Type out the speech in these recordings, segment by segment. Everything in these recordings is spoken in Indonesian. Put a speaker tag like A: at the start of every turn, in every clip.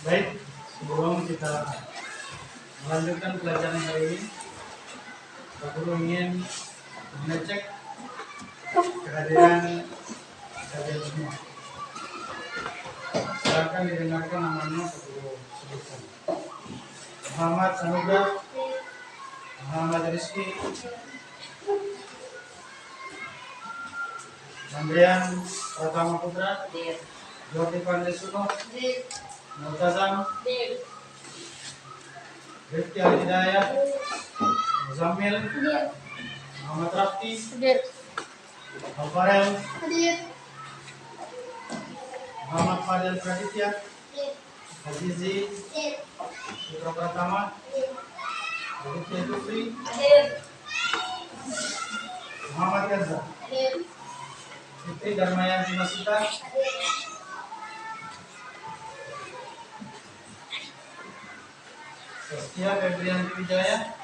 A: Baik, sebelum kita melanjutkan pelajaran hari ini, Pak Guru ingin mengecek kehadiran kalian semua. Silakan didengarkan namanya Pak Guru sebutkan. Muhammad Sanuga, Muhammad Rizky, Andrian Pratama Putra, Jordi Pandesuno, Multazam, Rifki Al-Hidayah, Muzammil, Muhammad Rafti, Alfarel, Muhammad Fadil Praditya, Azizi, Putra Pratama, Aditya Dufri, Muhammad Gaza, Fitri Darmayanti Masita, Saskia Febrianti Wijaya,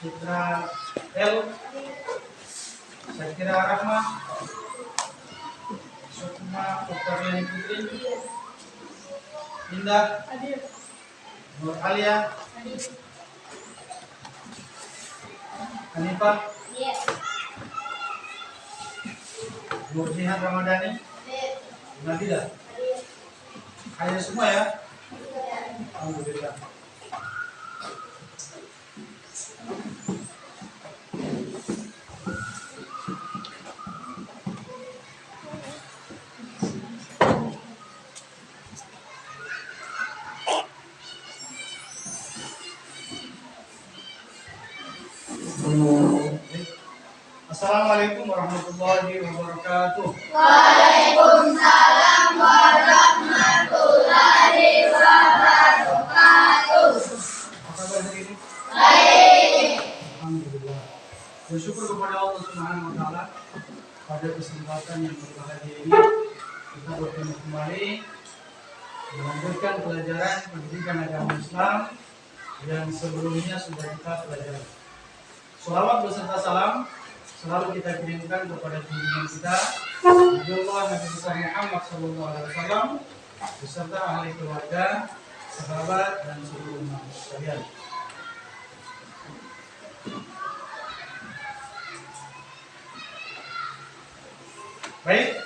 A: Citra L, Syakira Rahma, Sukma Oktaviani Putri, Indah, Nur Alia, Hanifah, Nur Jihan Ramadhani, Nabila. Ayo semua ya. Alhamdulillah. Assalamualaikum warahmatullahi wabarakatuh.
B: Waalaikumsalam warahmatullahi wabarakatuh.
A: Apa kabar hari ini?
B: Baik.
A: Alhamdulillah. Bersyukur kepada Allah Subhanahu wa taala pada kesempatan yang berbahagia ini kita bertemu kembali melanjutkan pelajaran pendidikan agama Islam yang sebelumnya sudah kita pelajari. Shalawat beserta salam selalu kita kirimkan kepada junjungan kita Nabiullah Nabi besar Muhammad SAW beserta ahli keluarga, sahabat dan seluruh umat sekalian. Baik,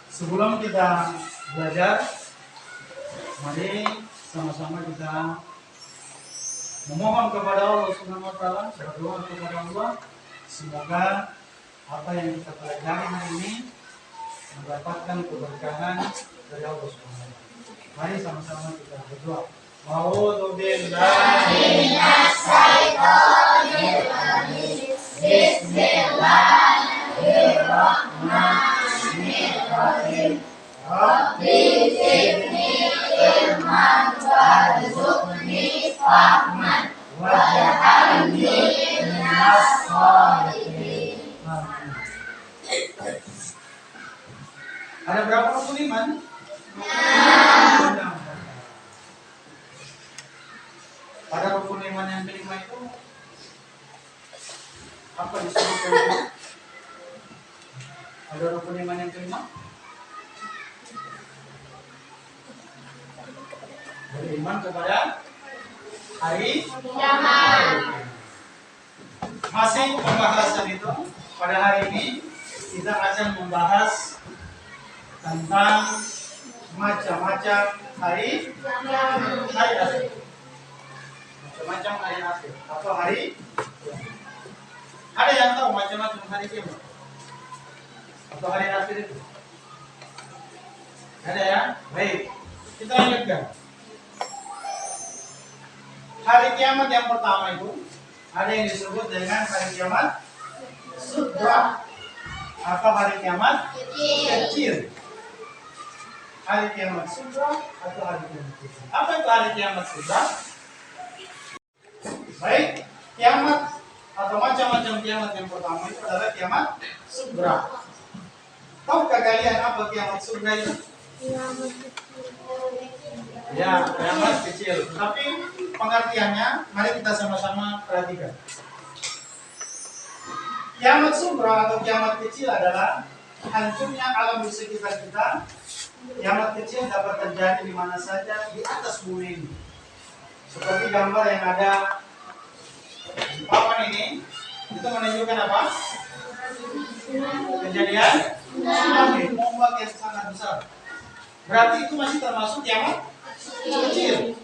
A: sebelum kita belajar, mari sama-sama kita memohon kepada Allah Subhanahu wa taala, berdoa kepada Allah semoga apa yang kita pelajari hari ini mendapatkan keberkahan dari Allah Subhanahu wa taala. Mari sama-sama kita berdoa. A'udzu billahi minasy syaithanir rajim. Bismillahirrahmanirrahim. Rabbi zidni ilman warzuqni fahman waj'alni minas sholihin. Ada berapa rukun iman? 6. Pada rukun iman yang kelima itu apa disebutkan? Ada rukun iman yang kelima? Beriman kepada hari kiamat. Masih pembahasan itu pada hari ini kita akan membahas tentang macam-macam hari akhir. Macam-macam hari akhir atau hari. Ada yang tahu macam-macam hari kiamat atau hari akhir itu? Ada ya? Baik, kita lanjutkan. Hari kiamat yang pertama itu ada yang disebut dengan hari kiamat sugra atau hari kiamat kecil. Hari kiamat sugra atau hari kiamat kecil. Apa itu hari kiamat sugra? Baik, kiamat atau macam-macam kiamat yang pertama itu adalah kiamat sugra. Tahukah kalian apa kiamat sugra itu? Ya, kiamat kecil. Tapi pengertiannya, mari kita sama-sama perhatikan. Kiamat sugra atau kiamat kecil adalah hancurnya alam di sekitar kita Kiamat kecil dapat terjadi di mana saja di atas bumi ini. Seperti gambar yang ada di papan ini, itu menunjukkan apa? Kejadian tsunami, ombak yang sangat besar. Berarti itu masih termasuk kiamat kecil.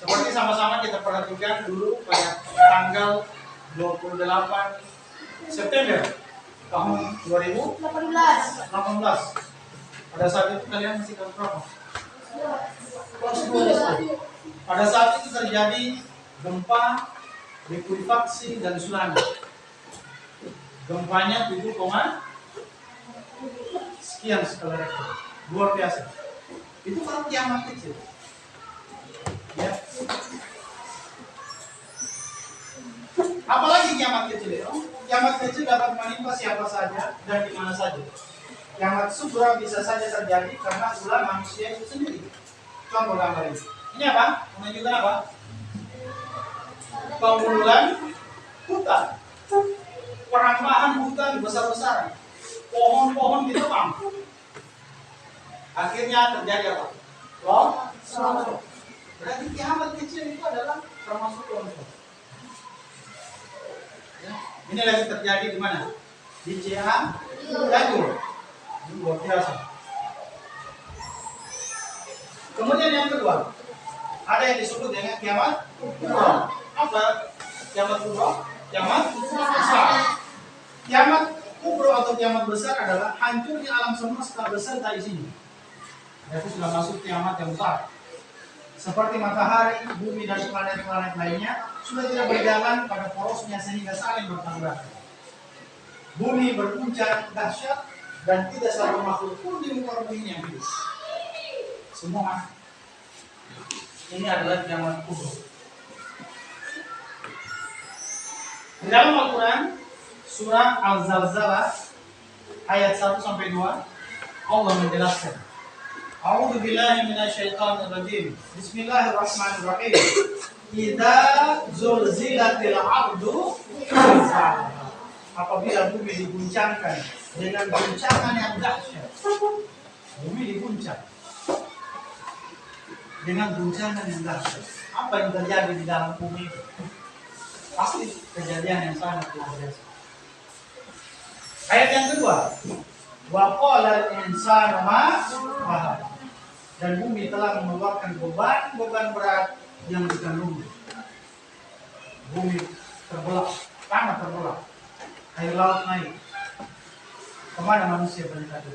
A: Seperti sama-sama kita perhatikan dulu pada tanggal 28 September tahun 2018. Pada saat itu kalian masih tahun berapa? Kelas 2 SD. Pada saat itu terjadi gempa, likuifaksi dan tsunami. Gempanya 7, sekian skala Richter. Luar biasa. Itu kan kiamat kecil. Ya. Apalagi kiamat kecil itu? Kiamat kecil dapat menimpa siapa saja dan di mana saja. Kiamat sugra bisa saja terjadi karena ulah manusia itu sendiri. Contoh gambar ini. Ini apa? Menunjukkan apa? Pemululan hutan. Perambahan hutan besar-besaran. Pohon-pohon ditebang. Akhirnya terjadi apa? Longsor. Berarti kiamat kecil itu adalah termasuk longsor. Ya. Ini lagi terjadi di mana? Di Cianjur. Luar biasa. Kemudian yang kedua, ada yang disebut dengan kiamat kubra. Apa kiamat kubra? Kiamat besar. Kiamat kubra atau kiamat besar adalah hancurnya alam semesta beserta isinya. Itu sudah masuk kiamat yang besar. Seperti matahari, bumi dan planet-planet lainnya sudah tidak berjalan pada porosnya sehingga saling bertabrakan. Bumi berguncang dahsyat dan tidak satu makhluk pun di muka bumi yang hidup. Semua ini adalah kiamat kubra. Di dalam Al-Quran surah Al-Zalzalah ayat 1 sampai 2 Allah menjelaskan. A'udzu billahi minasyaitonir rajim. Bismillahirrahmanirrahim. Idza zulzilatil ardu zilzalaha. Apabila bumi diguncangkan dengan guncangan yang dahsyat. Bumi diguncang dengan guncangan yang dahsyat. Apa yang terjadi di dalam bumi? Pasti kejadian yang sangat luar biasa. Ayat yang kedua, wa qala al-insanu ma laha. Dan bumi telah mengeluarkan beban-beban berat yang dikandungnya. Bumi terbelah, tanah terbelah, air laut naik. Kemana manusia berlari?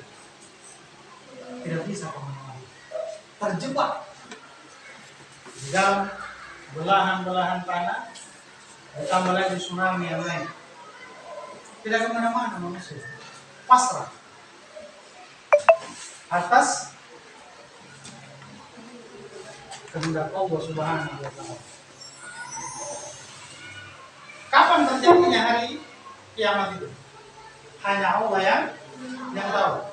A: Tidak bisa kemana-mana. Terjebak di dalam belahan-belahan tanah. Ditambah lagi tsunami yang lain. Tidak kemana-mana manusia. Pasrah atas kehendak Allah Subhanahu wa Ta'ala. Kapan terjadinya hari kiamat itu? Hanya Allah yang tahu.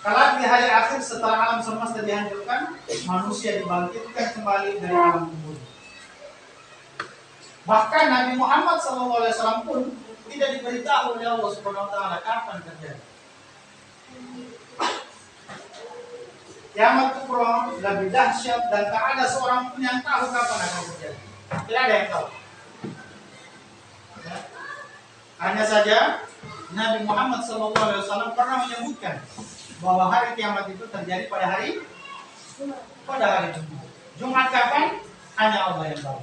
A: Kalau di hari akhir setelah alam semesta dihancurkan, manusia dibangkitkan kembali dari alam kubur. Bahkan Nabi Muhammad SAW pun tidak diberitahu oleh Allah Subhanahu Wa Ta'ala kapan terjadi. Kiamat kubra lebih dahsyat dan tak ada seorang pun yang tahu kapan akan terjadi. Tidak ada yang tahu. Hanya saja Nabi Muhammad SAW pernah menyebutkan bahwa hari kiamat itu terjadi pada hari Jumat. Jumat kapan? Hanya Allah yang tahu.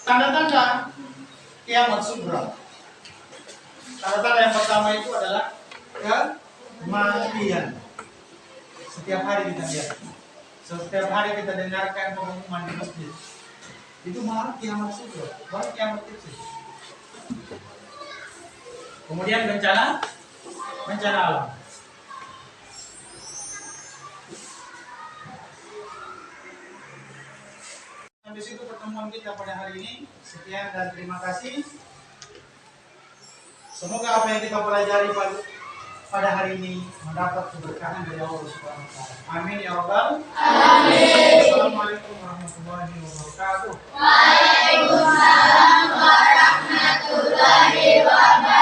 A: Tanda-tanda kiamat sugra. Tanda-tanda yang pertama itu adalah kematian. Setiap hari kita lihat, setiap hari kita dengarkan pengumuman di masjid. Itu baru kiamat sugra, baru kiamat kecil. Kemudian bencana alam. Sampai situ pertemuan kita pada hari ini. Sekian dan terima kasih. Semoga apa yang kita pelajari pada hari ini mendapat keberkahan dari Allah Subhanahu wa Ta'ala. Amin ya rabbal alamin. Assalamualaikum warahmatullahi wabarakatuh. Waalaikumsalam warahmatullahi wabarakatuh.